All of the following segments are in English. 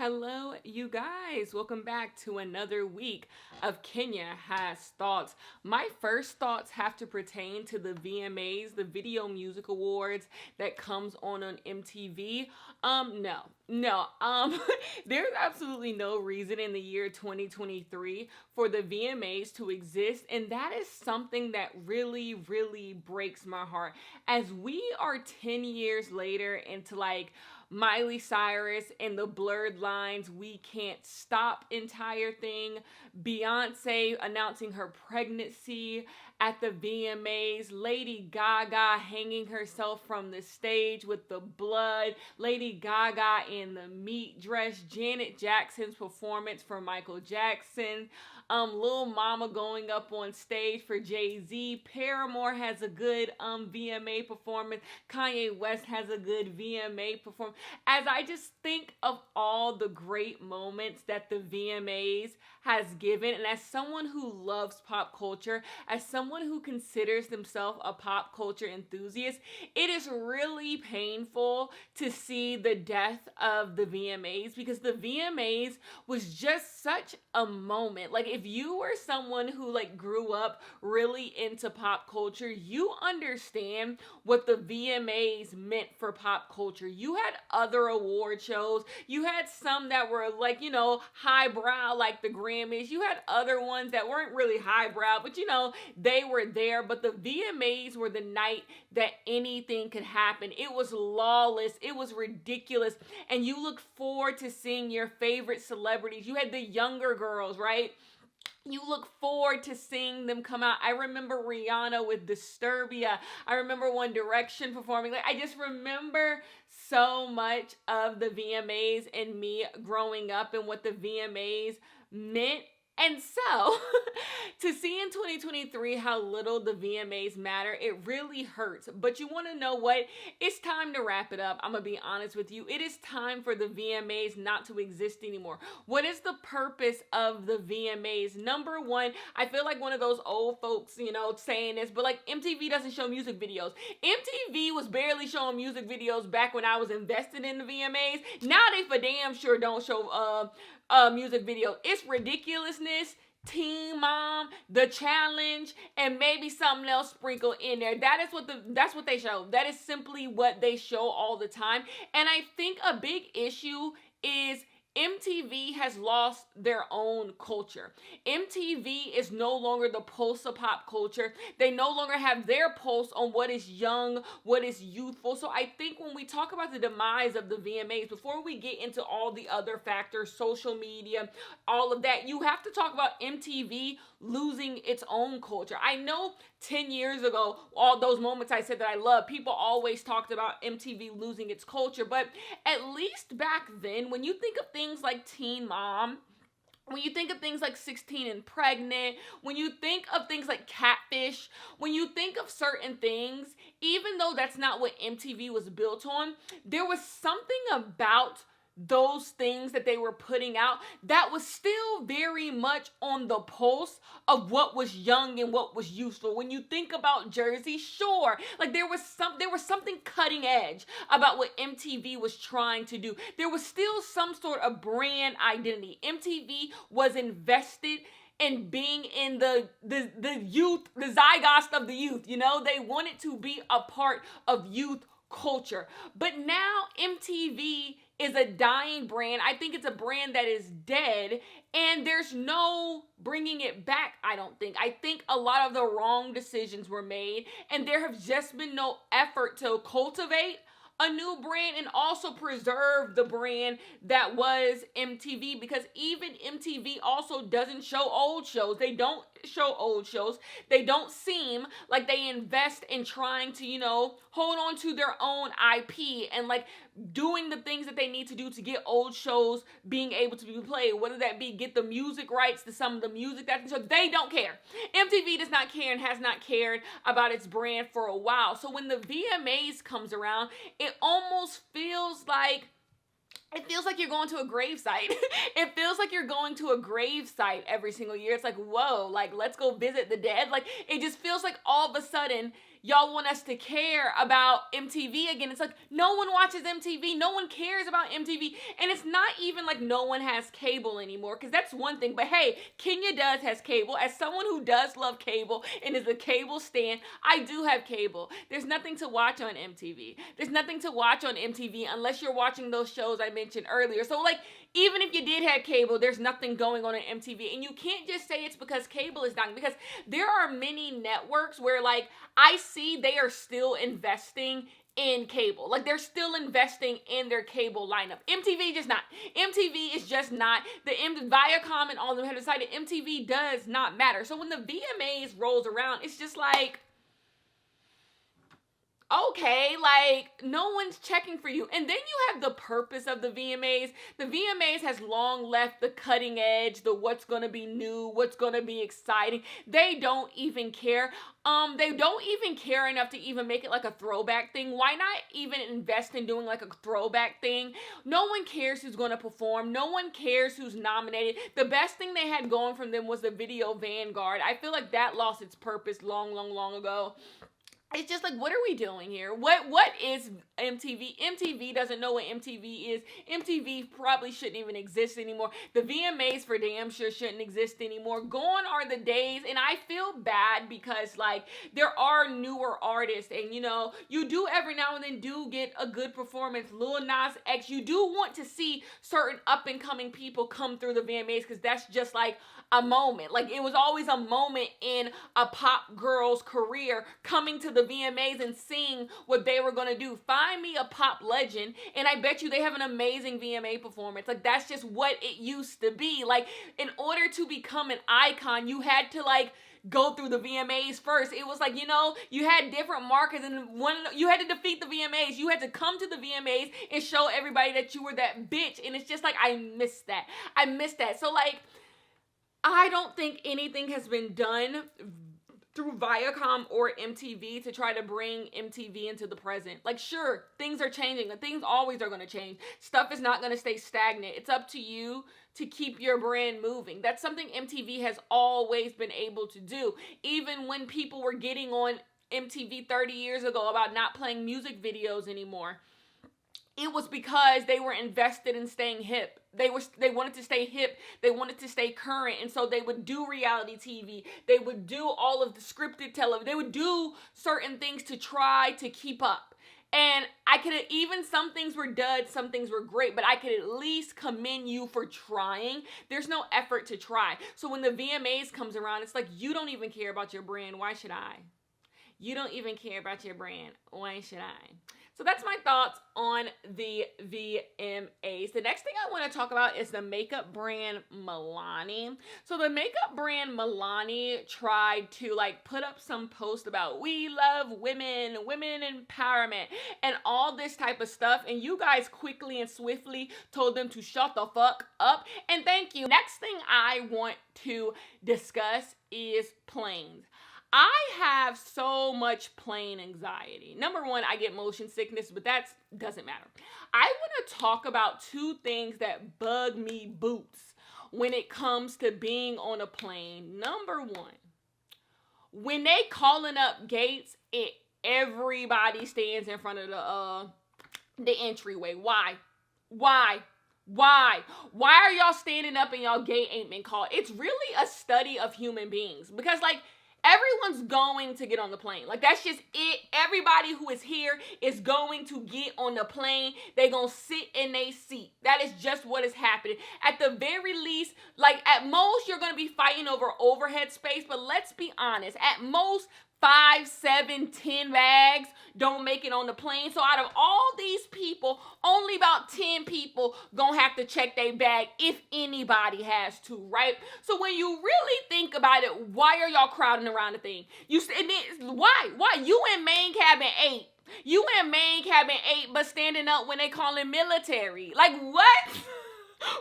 Hello, you guys. Welcome back to another week of Kenya Has Thoughts. My first thoughts have to pertain to the VMAs, the Video Music Awards that comes on MTV. No. There's absolutely no reason in the year 2023 for the VMAs to exist, and that is something that really, really breaks my heart. As we are 10 years later into Miley Cyrus and the Blurred Lines, We Can't Stop entire thing, Beyonce announcing her pregnancy at the VMAs, Lady Gaga hanging herself from the stage with the blood, Lady Gaga in the meat dress, Janet Jackson's performance for Michael Jackson, Lil Mama going up on stage for Jay-Z, Paramore has a good VMA performance, Kanye West has a good VMA performance. As I just think of all the great moments that the VMAs has given, and as someone who loves pop culture, as someone who considers themselves a pop culture enthusiast, it is really painful to see the death of the VMAs, because the VMAs was just such a moment. Like, if you were someone who grew up really into pop culture, you understand what the VMAs meant for pop culture. You had other award shows. You had some that were highbrow, like the Grammys. You had other ones that weren't really highbrow, but they were there. But the VMAs were the night that anything could happen. It was lawless. It was ridiculous. And you look forward to seeing your favorite celebrities. You had the younger girls, right? You look forward to seeing them come out. I remember Rihanna with Disturbia. I remember One Direction performing. I just remember so much of the VMAs and me growing up and what the VMAs meant. And so, to see in 2023 how little the VMAs matter, it really hurts. But you want to know what? It's time to wrap it up. I'm going to be honest with you. It is time for the VMAs not to exist anymore. What is the purpose of the VMAs? Number one, I feel like one of those old folks, saying this, but MTV doesn't show music videos. MTV was barely showing music videos back when I was invested in the VMAs. Now they for damn sure don't show music video. It's ridiculousness, Teen Mom, The Challenge, and maybe something else sprinkled in there. That's what they show. That is simply what they show all the time. And I think a big issue is MTV has lost their own culture. MTV is no longer the pulse of pop culture. They no longer have their pulse on what is young, what is youthful. So I think when we talk about the demise of the VMAs, before we get into all the other factors, social media, all of that, you have to talk about MTV losing its own culture. I know 10 years ago, all those moments I said that I love, people always talked about MTV losing its culture. But at least back then, when you think of things like Teen Mom, when you think of things like 16 and Pregnant, when you think of things like Catfish, when you think of certain things, even though that's not what MTV was built on, there was something about those things that they were putting out that was still very much on the pulse of what was young and what was useful. When you think about Jersey Shore, there was something cutting edge about what MTV was trying to do. There was still some sort of brand identity. MTV was invested in being in the youth, the zeitgeist of the youth. They wanted to be a part of youth culture. But now MTV is a dying brand. I think it's a brand that is dead, and there's no bringing it back, I don't think. I think a lot of the wrong decisions were made, and there have just been no effort to cultivate a new brand and also preserve the brand that was MTV, because even MTV also doesn't show old shows. They don't show old shows. They don't seem like they invest in trying to, hold on to their own IP and doing the things that they need to do to get old shows being able to be played. Whether that be get the music rights to some of the music so they don't care. MTV does not care and has not cared about its brand for a while. So when the VMAs comes around, it almost feels like you're going to a gravesite. It feels like you're going to a gravesite every single year. It's whoa, let's go visit the dead. It just feels like all of a sudden y'all want us to care about MTV again. It's like, no one watches MTV. No one cares about MTV. And it's not even like no one has cable anymore, because that's one thing. But hey, Kenya has cable. As someone who does love cable and is a cable stan, I do have cable. There's nothing to watch on MTV. There's nothing to watch on MTV unless you're watching those shows I mentioned earlier. So like, even if you did have cable, there's nothing going on MTV. And you can't just say it's because cable is dying, because there are many networks where like I see they are still investing in cable. Like they're still investing in their cable lineup. MTV just not. MTV is just not. Viacom and all of them have decided MTV does not matter. So when the VMAs rolls around, it's just like, okay, like no one's checking for you. And then you have the purpose of the VMAs. The VMAs has long left the cutting edge, the what's going to be new, what's going to be exciting. They don't even care. They don't even care enough to even make it like a throwback thing. Why not even invest in doing like a throwback thing? No one cares who's going to perform. No one cares who's nominated. The best thing they had going from them was the video Vanguard. I feel like that lost its purpose long ago. It's just like, what are we doing here? What is MTV? MTV doesn't know what MTV is. MTV probably shouldn't even exist anymore. The VMAs for damn sure shouldn't exist anymore. Gone are the days, and I feel bad because like there are newer artists, and you know, you do every now and then do get a good performance. Lil Nas X, you do want to see certain up and coming people come through the VMAs, because that's just like a moment. Like it was always a moment in a pop girl's career, coming to the VMAs and seeing what they were going to do. Find me a pop legend and I bet you they have an amazing VMA performance. Like that's just what it used to be. Like in order to become an icon, you had to like go through the VMAs first. It was like, you know, you had different markers, and you had to defeat the VMAs. You had to come to the VMAs and show everybody that you were that bitch. And it's just like, I miss that. So like, I don't think anything has been done through Viacom or MTV to try to bring MTV into the present. Like, sure, things are changing. Things always are going to change. Stuff is not going to stay stagnant. It's up to you to keep your brand moving. That's something MTV has always been able to do. Even when people were getting on MTV 30 years ago about not playing music videos anymore, it was because they were invested in staying hip. They wanted to stay hip. They wanted to stay current. And so they would do reality TV. They would do all of the scripted television. They would do certain things to try to keep up. And I could even, some things were dud, some things were great, but I could at least commend you for trying. There's no effort to try. So when the VMAs comes around, it's like, you don't even care about your brand. Why should I? You don't even care about your brand. Why should I? So that's my thoughts on the VMAs. The next thing I want to talk about is the makeup brand Milani. So the makeup brand Milani tried to like put up some post about we love women empowerment, and all this type of stuff. And you guys quickly and swiftly told them to shut the fuck up. And thank you. Next thing I want to discuss is planes. I have so much plane anxiety. Number one, I get motion sickness, but that doesn't matter. I want to talk about two things that bug me boots when it comes to being on a plane. Number one, when they calling up gates, everybody stands in front of the entryway. Why? Why are y'all standing up and y'all gate ain't been called? It's really a study of human beings, because like, everyone's going to get on the plane. Like, that's just it. Everybody who is here is going to get on the plane. They gonna sit in their seat. That is just what is happening. At the very least, like at most, you're gonna be fighting over overhead space. But let's be honest. At most, 5, 7, 10 bags don't make it on the plane. So out of all these people, only about 10 people gonna have to check their bag, if anybody has to, right? So when you really think about it, why are y'all crowding around the thing? Why? You in main cabin 8. You in main cabin 8, but standing up when they calling military. Like, what?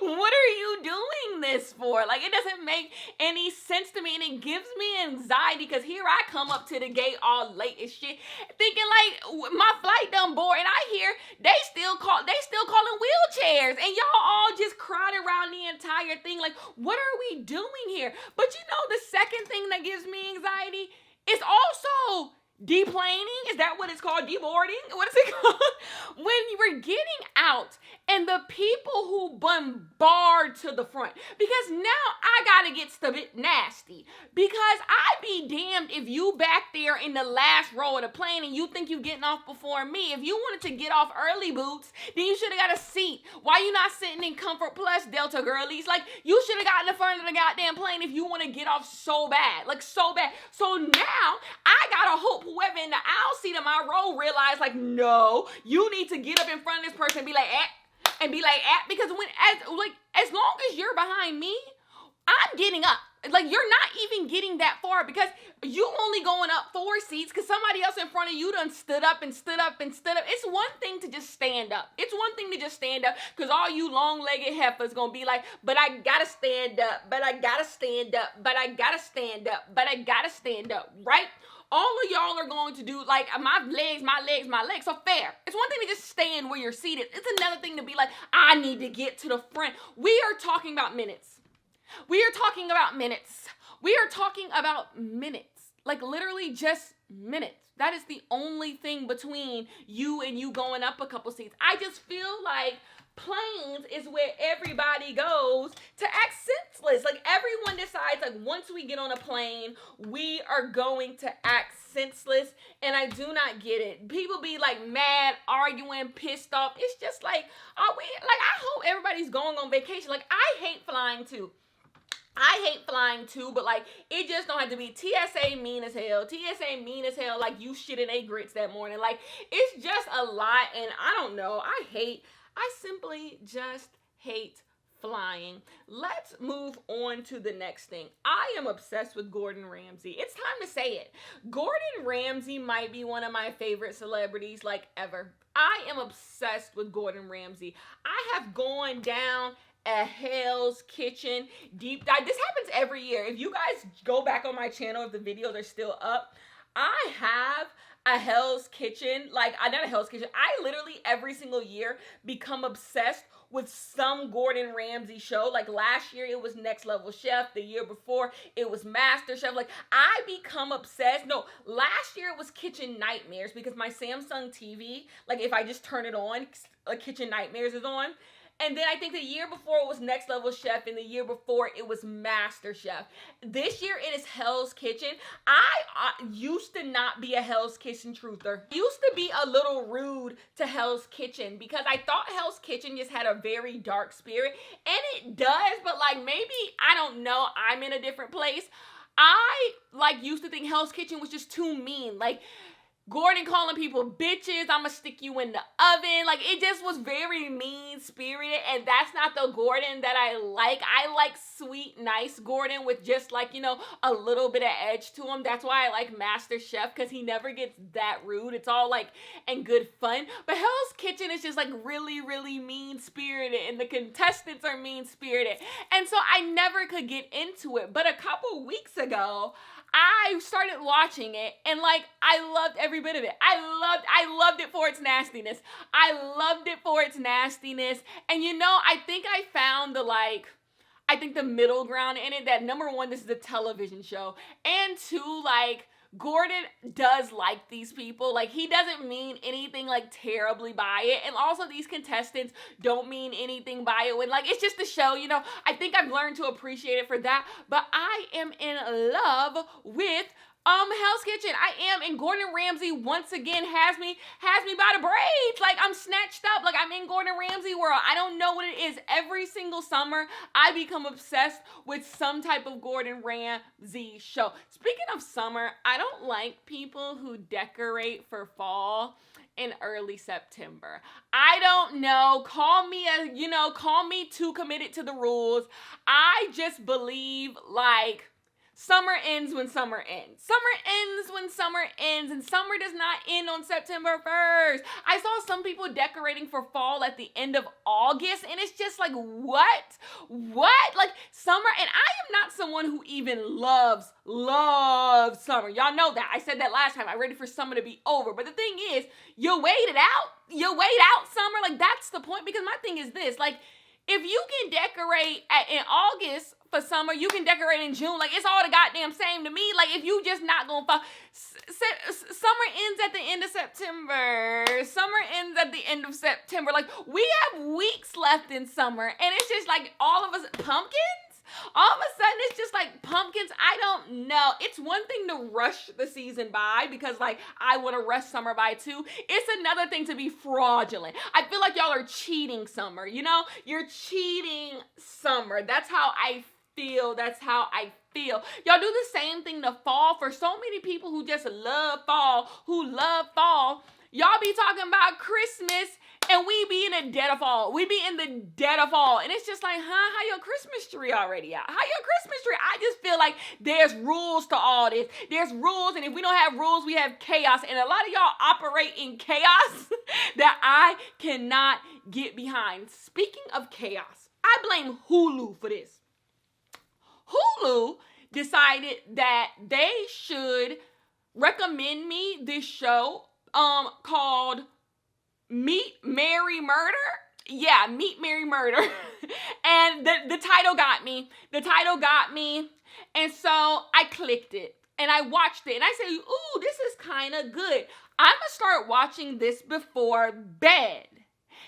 What are you doing this for? Like, it doesn't make any sense to me, and it gives me anxiety, because here I come up to the gate all late and shit, thinking like my flight done board, and I hear they still calling wheelchairs, and y'all all just crowded around the entire thing. Like, what are we doing here? But you know, the second thing that gives me anxiety is also deplaning, is that what it's called? Deboarding? What is it called? When you were getting out and the people who bombard to the front. Because now I gotta get a bit nasty. Because I'd be damned if you back there in the last row of the plane and you think you getting off before me. If you wanted to get off early, boots, then you should have got a seat. Why you not sitting in Comfort Plus, Delta girlies? Like, you should have gotten in front of the goddamn plane if you want to get off so bad. Like, so bad. So now I gotta hope whoever in the aisle seat of my row realize, like, no, you need to get up in front of this person and be like, because as long as you're behind me, I'm getting up. Like, you're not even getting that far because you only going up 4 seats because somebody else in front of you done stood up and stood up and stood up. It's one thing to just stand up. It's one thing to just stand up because all you long-legged heifers gonna be like, but I gotta stand up, but I gotta stand up, but I gotta stand up, but I gotta stand up, right? All of y'all are going to do, like, my legs. So fair. It's one thing to just stand where you're seated. It's another thing to be like, I need to get to the front. We are talking about minutes. We are talking about minutes. We are talking about minutes. Like, literally just minutes. That is the only thing between you and you going up a couple seats. I just feel like planes is where everybody goes to act senseless. Like, everyone decides, like, once we get on a plane, we are going to act senseless, and I do not get it. People be, like, mad, arguing, pissed off. It's just like, I hope everybody's going on vacation. Like, I hate flying too. But, like, it just don't have to be TSA mean as hell. TSA mean as hell, like, you shit in a grits that morning. Like, it's just a lot, and I don't know. I simply just hate flying. Let's move on to the next thing. I am obsessed with Gordon Ramsay. It's time to say it. Gordon Ramsay might be one of my favorite celebrities, like, ever. I am obsessed with Gordon Ramsay. I have gone down a Hell's Kitchen deep dive. This happens every year. If you guys go back on my channel, if the videos are still up, I have a Hell's Kitchen, like, not a Hell's Kitchen. I literally every single year become obsessed with some Gordon Ramsay show. Like, last year it was Next Level Chef. The year before it was Master Chef. Like, I become obsessed. No, last year it was Kitchen Nightmares because my Samsung TV, like, if I just turn it on, Kitchen Nightmares is on. And then I think the year before it was Next Level Chef, and the year before it was Master Chef. This year it is Hell's Kitchen. I used to not be a Hell's Kitchen truther. I used to be a little rude to Hell's Kitchen because I thought Hell's Kitchen just had a very dark spirit. And it does, but, like, maybe, I don't know, I'm in a different place. I, like, used to think Hell's Kitchen was just too mean. Like, Gordon calling people bitches, I'ma stick you in the oven. Like, it just was very mean-spirited, and that's not the Gordon that I like. I like sweet, nice Gordon with just, like, you know, a little bit of edge to him. That's why I like Master Chef, because he never gets that rude. It's all, like, and good fun. But Hell's Kitchen is just, like, really, really mean-spirited, and the contestants are mean-spirited. And so I never could get into it. But a couple weeks ago, I started watching it, and, like, I loved every bit of it. I loved it for its nastiness. And, you know, I think I found the middle ground in it, that number one, this is a television show, and two, like, Gordon does like these people. Like, he doesn't mean anything, like, terribly by it. And also, these contestants don't mean anything by it. When, like, it's just a show, you know. I think I've learned to appreciate it for that. But I am in love with Hell's Kitchen. I am, and Gordon Ramsay once again has me by the braids. Like, I'm snatched up. Like, I'm in Gordon Ramsay world. I don't know what it is. Every single summer, I become obsessed with some type of Gordon Ramsay show. Speaking of summer, I don't like people who decorate for fall in early September. I don't know. Call me too committed to the rules. I just believe, like, summer ends when summer ends. Summer ends when summer ends, and summer does not end on September 1st. I saw some people decorating for fall at the end of August, and it's just like, what? Like, summer, and I am not someone who even loves summer. Y'all know that. I said that last time. I'm ready for summer to be over. But the thing is, you wait it out. You wait out summer. Like, that's the point, because my thing is this, like, if you can decorate in August for summer, you can decorate in June. Like, it's all the goddamn same to me. Like, if you just not gonna fall. Summer ends at the end of September. Summer ends at the end of September. Like, we have weeks left in summer, and it's just like all of us, pumpkins? All of a sudden, it's just like pumpkins. I don't know. It's one thing to rush the season by because, like, I want to rush summer by too. It's another thing to be fraudulent. I feel like y'all are cheating summer. You know, you're cheating summer. That's how I feel. That's how I feel. Y'all do the same thing to fall. For so many people who just love fall, y'all be talking about Christmas and we be in the dead of fall. We be in the dead of fall. And it's just like, how your Christmas tree already out? How your Christmas tree? I just feel like there's rules to all this. There's rules, and if we don't have rules, we have chaos. And a lot of y'all operate in chaos that I cannot get behind. Speaking of chaos, I blame Hulu for this. Hulu decided that they should recommend me this show called Meet, Marry, Murder. Yeah, Meet, Marry, Murder. And the title got me. And so I clicked it and I watched it and I said, ooh, this is kind of good. I'm going to start watching this before bed.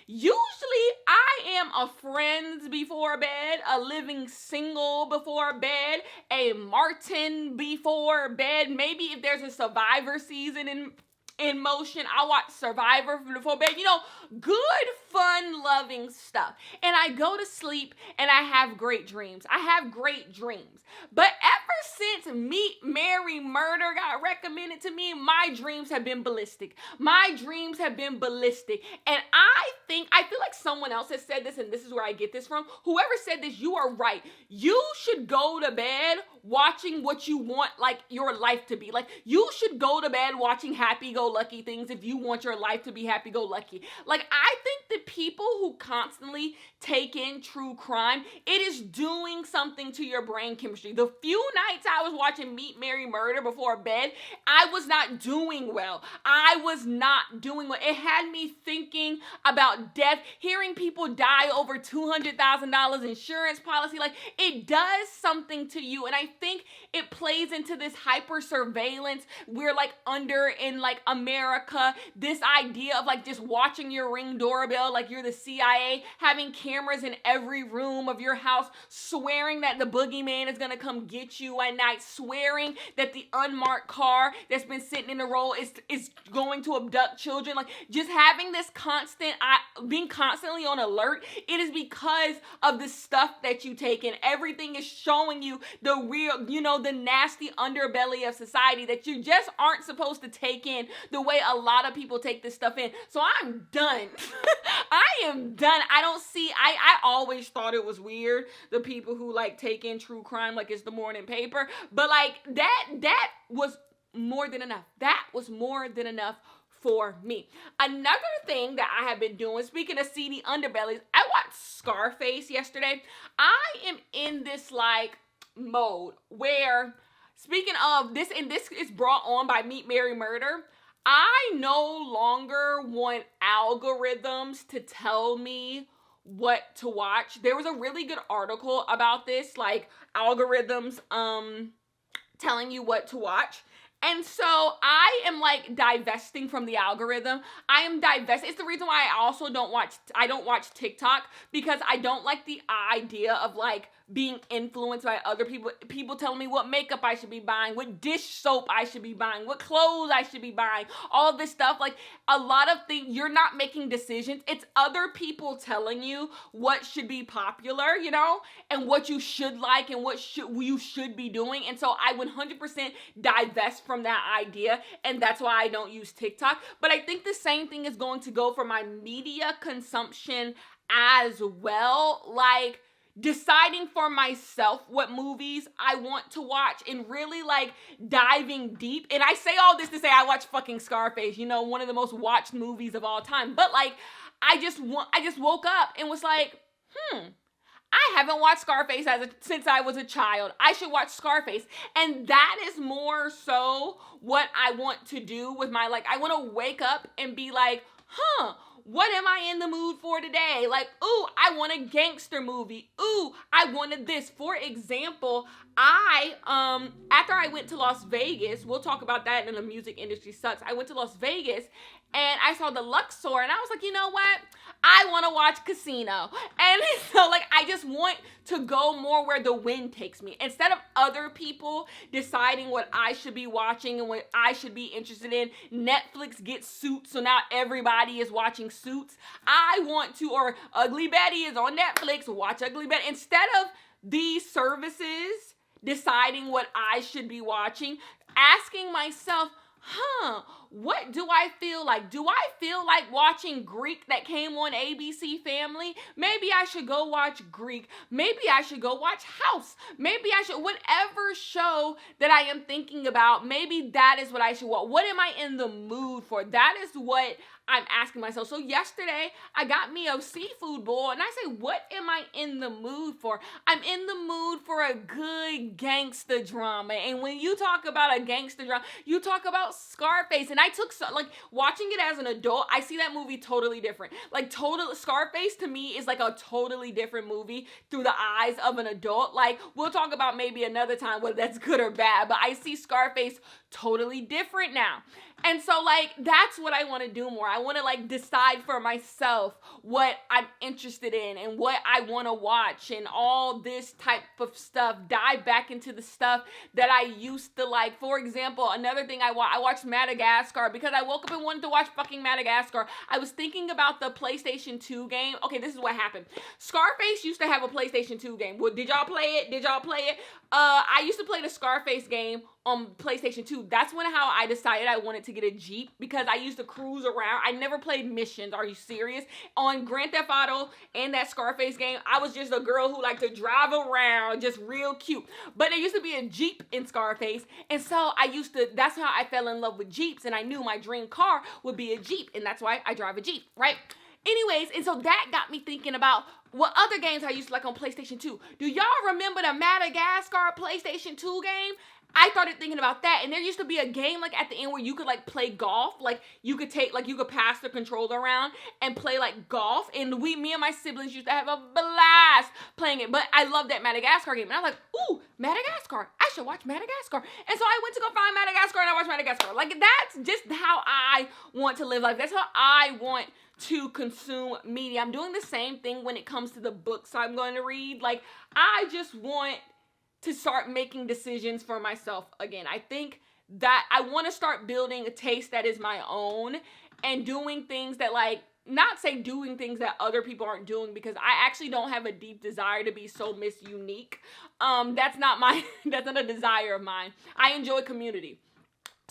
Usually I am a friends before bed, a living single before bed, a Martin before bed. Maybe if there's a Survivor season in motion, I'll watch Survivor before bed. You know, good, fun, loving stuff. And I go to sleep and I have great dreams. But ever since Meet, Marry, Murder got recommended to me, my dreams have been ballistic. And I feel like someone else has said this, and this is where I get this from. Whoever said this, you are right. You should go to bed watching what you want, like, your life to be. Like, you should go to bed watching happy-go-lucky things if you want your life to be happy-go-lucky. Like, I think the people who constantly take in true crime, it is doing something to your brain chemistry. The few nights I was watching Meet, Marry, Murder before bed, I was not doing well. It had me thinking about death, hearing people die over $200,000 insurance policy. Like, it does something to you. And I think it plays into this hyper surveillance we're like under in like America. This idea of like just watching your Ring doorbell like you're the CIA, having cameras in every room of your house, swearing that the boogeyman is gonna come get you at night, swearing that the unmarked car that's been sitting in the road is going to abduct children. Like, just having this being constantly on alert. It is because of the stuff that you take in. Everything is showing you the real, the nasty underbelly of society that you just aren't supposed to take in the way a lot of people take this stuff in. So I'm done. I am done. I always thought it was weird, the people who like take in true crime like it's the morning paper. But like that was more than enough. That was more than enough for me. Another thing that I have been doing, speaking of seedy underbellies, I watched Scarface yesterday. I am in this like mode where, speaking of this, and this is brought on by Meet, Marry, Murder, I no longer want algorithms to tell me what to watch. There was a really good article about this, like algorithms telling you what to watch. And so I am like divesting from the algorithm. It's the reason why I don't watch TikTok, because I don't like the idea of like being influenced by other people telling me what makeup I should be buying, what dish soap I should be buying, what clothes I should be buying, all this stuff. Like, a lot of things, you're not making decisions. It's other people telling you what should be popular, and what you should like and what you should be doing. And so I 100% divest from that idea, and that's why I don't use TikTok. But I think the same thing is going to go for my media consumption as well. Like, deciding for myself what movies I want to watch and really like diving deep. And I say all this to say I watch fucking Scarface, one of the most watched movies of all time. But like, I just woke up and was like, I haven't watched Scarface since I was a child. I should watch Scarface. And that is more so what I want to do with my, like, I want to wake up and be like, what am I in the mood for today? Like, ooh, I want a gangster movie. Ooh, I wanted this. For example, after I went to Las Vegas, we'll talk about that in the music industry sucks. I went to Las Vegas and I saw the Luxor and I was like, you know what? I want to watch Casino. And so like, I just want to go more where the wind takes me. Instead of other people deciding what I should be watching and what I should be interested in, Netflix gets Suits, so now everybody is watching Suits. I want to, or Ugly Betty is on Netflix, watch Ugly Betty. Instead of these services deciding what I should be watching, asking myself, what do I feel like? Do I feel like watching Greek that came on ABC Family? Maybe I should go watch Greek. Maybe I should go watch House. Maybe I should, whatever show that I am thinking about, maybe that is what I should watch. What am I in the mood for? That is what I'm asking myself. So yesterday, I got me a seafood bowl, and I say, what am I in the mood for? I'm in the mood for a good gangster drama. And when you talk about a gangster drama, you talk about Scarface. And I took, watching it as an adult, I see that movie totally different. Like, Scarface to me is like a totally different movie through the eyes of an adult. Like, we'll talk about maybe another time whether that's good or bad, but I see Scarface totally different now. And so, like, that's what I want to do more. I want to, like, decide for myself what I'm interested in and what I want to watch and all this type of stuff. Dive back into the stuff that I used to like. For example, another thing I watched Madagascar because I woke up and wanted to watch fucking Madagascar. I was thinking about the PlayStation 2 game. Okay, this is what happened. Scarface used to have a PlayStation 2 game. Well, did y'all play it? I used to play the Scarface game on PlayStation 2. That's how I decided I wanted to get a Jeep, because I used to cruise around. I never played missions. Are you serious? On Grand Theft Auto and that Scarface game, I was just a girl who liked to drive around, just real cute. But there used to be a Jeep in Scarface, and so that's how I fell in love with Jeeps, and I knew my dream car would be a Jeep, and that's why I drive a Jeep, right? Anyways, and so that got me thinking about what other games I used to like on PlayStation 2. Do y'all remember the Madagascar PlayStation 2 game? I started thinking about that, and there used to be a game like at the end where you could like play golf, like you could pass the controller around and play like golf, and me and my siblings used to have a blast playing it. But I love that Madagascar game, and I was like, ooh, Madagascar, I should watch Madagascar. And so I went to go find Madagascar, and I watched Madagascar. Like, that's just how I want to live life. That's how I want to consume media. I'm doing the same thing when it comes to the books I'm going to read. Like, I just want to start making decisions for myself again. I think that I want to start building a taste that is my own and doing things that, like, not say doing things that other people aren't doing, because I actually don't have a deep desire to be so Miss Unique. That's not a desire of mine. I enjoy community.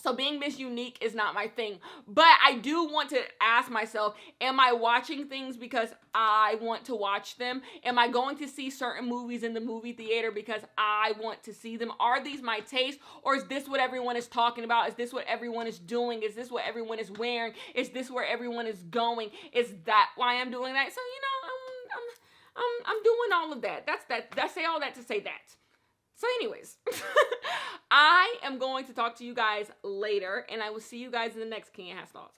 So being Miss Unique is not my thing. But I do want to ask myself, am I watching things because I want to watch them? Am I going to see certain movies in the movie theater because I want to see them? Are these my taste? Or is this what everyone is talking about? Is this what everyone is doing? Is this what everyone is wearing? Is this where everyone is going? Is that why I'm doing that? So, I'm doing all of that. I say all that to say that. So anyways, I am going to talk to you guys later, and I will see you guys in the next Kenya Has Thoughts.